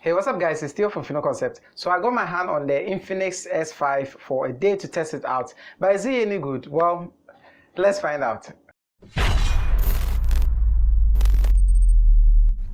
Hey, what's up guys, it's Theo from Techno Concept. So I got my hand on the Infinix S5 for a day to test it out. But is it any good? Well, let's find out.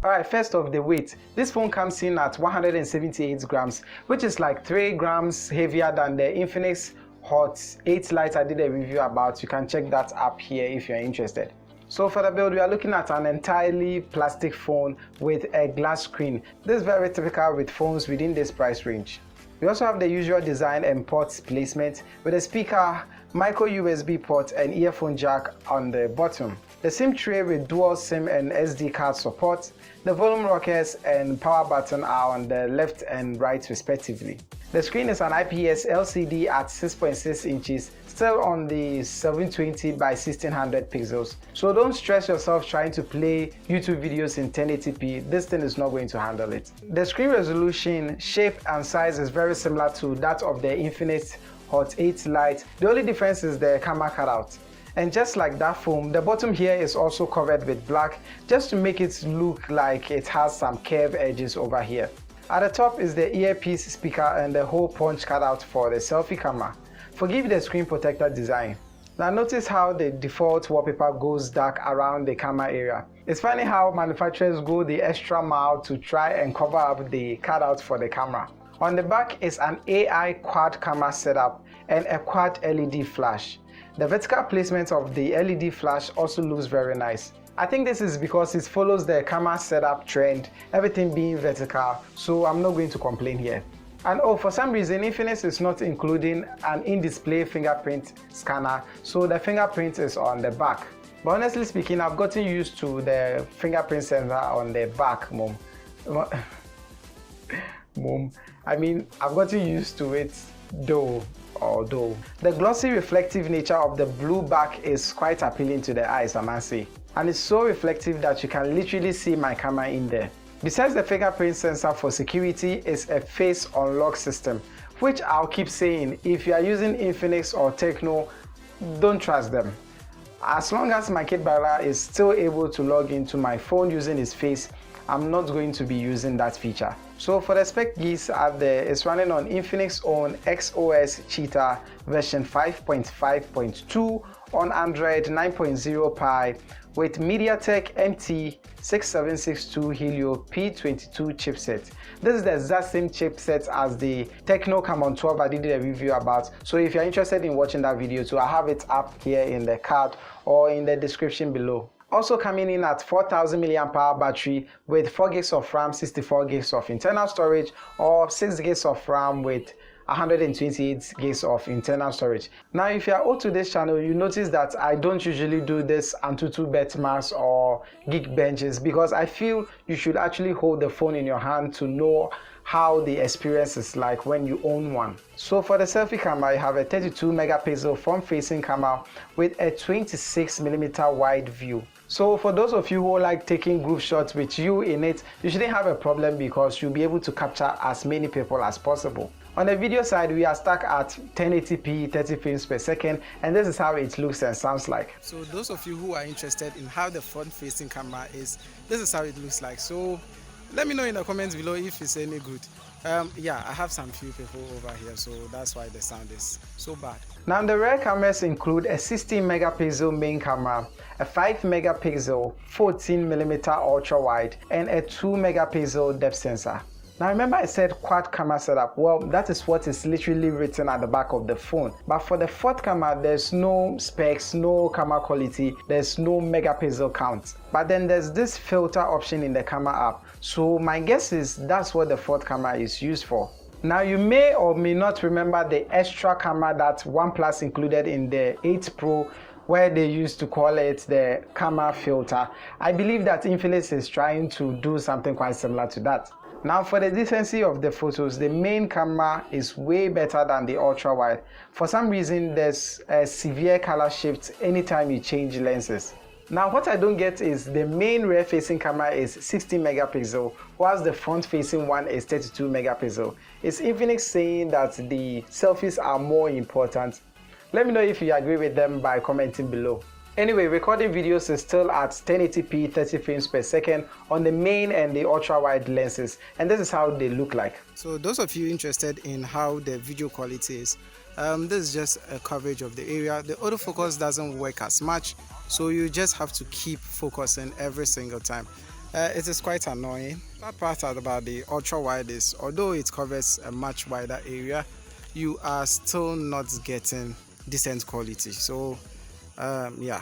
Alright, first off, the weight. This phone comes in at 178 grams, which is like 3 grams heavier than the Infinix Hot 8 Lite I did a review about. You can check that up here if you're interested. So for the build, we are looking at an entirely plastic phone with a glass screen. This is very typical with phones within this price range. We also have the usual design and ports placement with a speaker, micro USB port and earphone jack on the bottom. The SIM tray with dual SIM and SD card support. The volume rockers and power button are on the left and right respectively. The screen is an IPS LCD at 6.6 inches, still on the 720 by 1600 pixels. So don't stress yourself trying to play YouTube videos in 1080p, this thing is not going to handle it. The screen resolution, shape and size is very similar to that of the Infinix Hot 8 Lite. The only difference is the camera cutout. And just like that phone, the bottom here is also covered with black just to make it look like it has some curved edges over here. At the top is the earpiece speaker and the hole punch cutout for the selfie camera. Forgive the screen protector design. Now notice how the default wallpaper goes dark around the camera area. It's funny how manufacturers go the extra mile to try and cover up the cutout for the camera. On the back is an AI quad camera setup and a quad LED flash. The vertical placement of the LED flash also looks very nice. I think this is because it follows the camera setup trend, everything being vertical, so I'm not going to complain here. And oh, for some reason Infinix is not including an in-display fingerprint scanner, so the fingerprint is on the back. But honestly speaking, I've gotten used to the fingerprint sensor on the back, Mom. I've gotten used to it though. The glossy reflective nature of the blue back is quite appealing to the eyes, I must say. And it's so reflective that you can literally see my camera in there. Besides the fingerprint sensor for security is a face unlock system, which I'll keep saying, if you are using Infinix or Techno, don't trust them. As long as my kid Bala is still able to log into my phone using his face, I'm not going to be using that feature. So for the spec geeks out there, it's running on Infinix own XOS Cheetah version 5.5.2 on Android 9.0 Pie with MediaTek MT6762 Helio P22 chipset. This is the exact same chipset as the Techno Camon 12 I did a review about. So if you're interested in watching that video too, I have it up here in the card or in the description below. Also coming in at 4000 mAh battery with 4 gigs of RAM, 64 gigs of internal storage or 6 gigs of RAM with 128 gigs of internal storage. Now if you are old to this channel, you notice that I don't usually do this Antutu benchmarks or geek benches because I feel you should actually hold the phone in your hand to know how the experience is like when you own one. So for the selfie camera, I have a 32 megapixel front-facing camera with a 26mm wide view. So for those of you who like taking group shots with you in it, you shouldn't have a problem because you'll be able to capture as many people as possible. On the video side, we are stuck at 1080p 30 frames per second, and this is how it looks and sounds like. So those of you who are interested in how the front-facing camera is, this is how it looks like. So let me know in the comments below if it's any good. Yeah, I have some few people over here, so that's why the sound is so bad. Now the rear cameras include a 16 megapixel main camera, a 5 megapixel 14mm ultra wide, and a 2 megapixel depth sensor. Now remember I said quad camera setup, well that is what is literally written at the back of the phone. But for the fourth camera, there's no specs, no camera quality, there's no megapixel count. But then there's this filter option in the camera app. So my guess is that's what the fourth camera is used for. Now you may or may not remember the extra camera that OnePlus included in the 8 Pro where they used to call it the camera filter. I believe that Infinix is trying to do something quite similar to that. Now for the decency of the photos, the main camera is way better than the ultra wide. For some reason, there's a severe color shift anytime you change lenses. Now what I don't get is the main rear facing camera is 60 megapixel, whilst the front facing one is 32 megapixel. Is Infinix saying that the selfies are more important? Let me know if you agree with them by commenting below. Anyway, recording videos is still at 1080p 30 frames per second on the main and the ultra wide lenses, and this is how they look like. So those of you interested in how the video quality is, this is just a coverage of the area. The autofocus doesn't work as much, so you just have to keep focusing every single time. It is quite annoying. That part about the ultra wide is, although it covers a much wider area, you are still not getting decent quality. So yeah,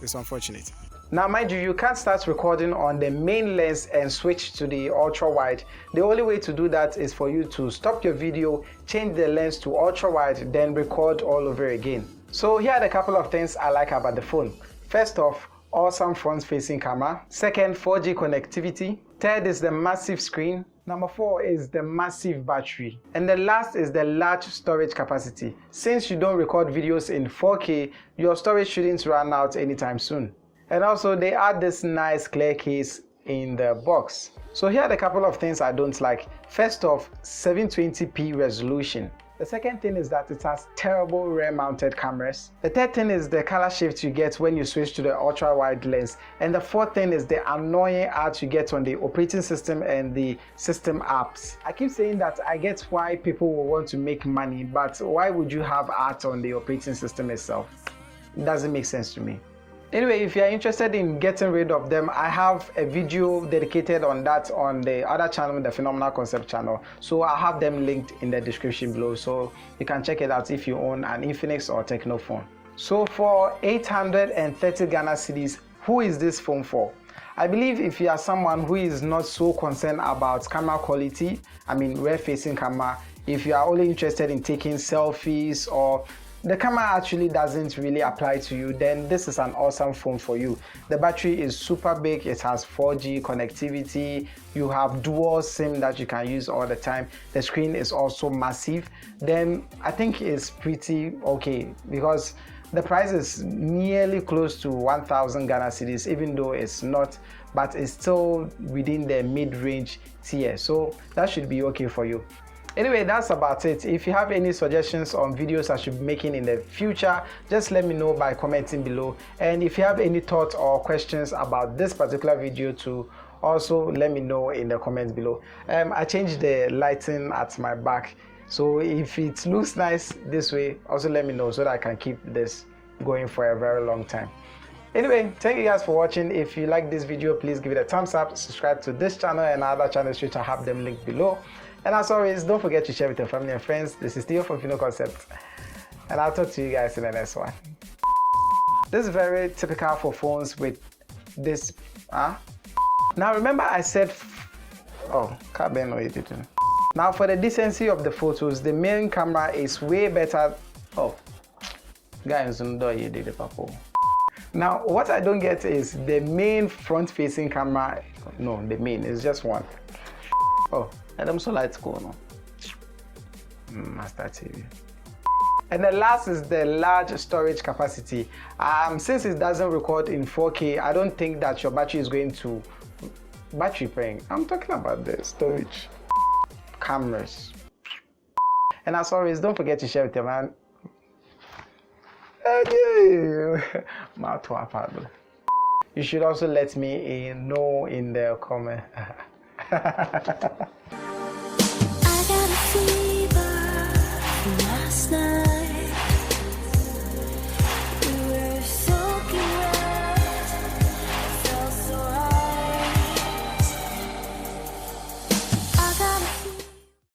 it's unfortunate. Now mind you, you can't start recording on the main lens and switch to the ultra wide. The only way to do that is for you to stop your video, change the lens to ultra wide, then record all over again. So here are the couple of things I like about the phone. First off, awesome front-facing camera. Second, 4G connectivity. Third is the massive screen. Number 4 is the massive battery. And the last is the large storage capacity. Since you don't record videos in 4K, your storage shouldn't run out anytime soon. And also they add this nice clear case in the box. So here are the couple of things I don't like. First off, 720p resolution. The second thing is that it has terrible rear mounted cameras. The third thing is the color shift you get when you switch to the ultra wide lens. And the fourth thing is the annoying ads you get on the operating system and the system apps. I keep saying that I get why people will want to make money, but why would you have ads on the operating system itself? It doesn't make sense to me. Anyway, if you're interested in getting rid of them, I have a video dedicated on that on the other channel, the Phenomenal Concept channel. So I'll have them linked in the description below, so you can check it out if you own an Infinix or Techno phone. So for 830 Ghana cedis, who is this phone for? I believe if you are someone who is not so concerned about camera quality, I mean rear facing camera, if you are only interested in taking selfies or the camera actually doesn't really apply to you, then this is an awesome phone for you. The battery is super big, it has 4G connectivity, you have dual SIM that you can use all the time. The screen is also massive. Then I think it's pretty okay because the price is nearly close to 1,000 Ghana cedis, even though it's not, but it's still within the mid-range tier, so that should be okay for you. Anyway, that's about it. If you have any suggestions on videos I should be making in the future, just let me know by commenting below. And if you have any thoughts or questions about this particular video too, also let me know in the comments below. I changed the lighting at my back, so if it looks nice this way, also let me know so that I can keep this going for a very long time. Anyway, thank you guys for watching. If you like this video, please give it a thumbs up, subscribe to this channel and other channels which I have them linked below. And as always, don't forget to share with your family and friends. This is Theo from Pheno Concept, and I'll talk to you guys in the next one. This is very typical for phones with this. Now remember I said, now for the decency of the photos, the main camera is way better. Now what I don't get is the main front-facing camera. No, the main is just one. And I'm so Lite no. Master TV. And the last is the large storage capacity. Since it doesn't record in 4K, I don't think that your battery is going to battery paying. I'm talking about the storage cameras. And as always, don't forget to share with your man. You should also let me know in the comment.